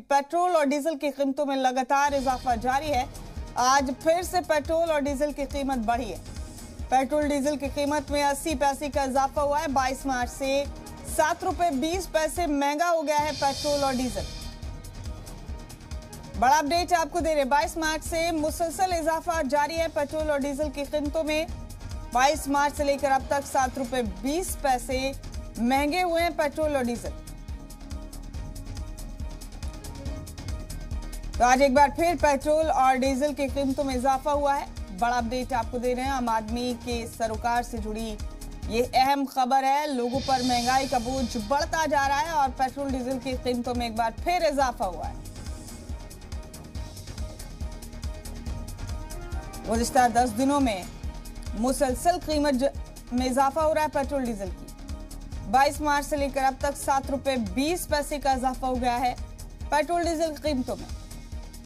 Petrol और diesel की कीमतों में लगातार इजाफा जारी है। आज फिर से पेट्रोल और डीजल की कीमत बढ़ी है। पेट्रोल डीजल की कीमत में 80 पैसे का इजाफा हुआ है। 22 मार्च से 7 रुपए 20 पैसे महंगा हो गया है पेट्रोल और डीजल। बड़ा अपडेट आपको दे रहे हैं। 22 मार्च से मुसलसल इजाफा जारी है पेट्रोल और डीजल की कीमतों में। 22 मार्च से लेकर अब तक 7 रुपए 20 पैसे महंगे हुए हैं पेट्रोल और डीजल। तो आज एक बार फिर पेट्रोल और डीजल की कीमतों में इजाफा हुआ है। बड़ा अपडेट आपको दे रहे हैं। आम आदमी के सरोकार से जुड़ी ये अहम खबर है। लोगों पर महंगाई का बोझ बढ़ता जा रहा है और पेट्रोल डीजल की कीमतों में एक बार फिर इजाफा हुआ है। गुज़िश्ता 10 दिनों में मुसलसल कीमत में इजाफा हो रहा है पेट्रोल डीजल की। 22 मार्च से लेकर अब तक 7 रुपए 20 पैसे का इजाफा हो गया है पेट्रोल डीजल की कीमतों में।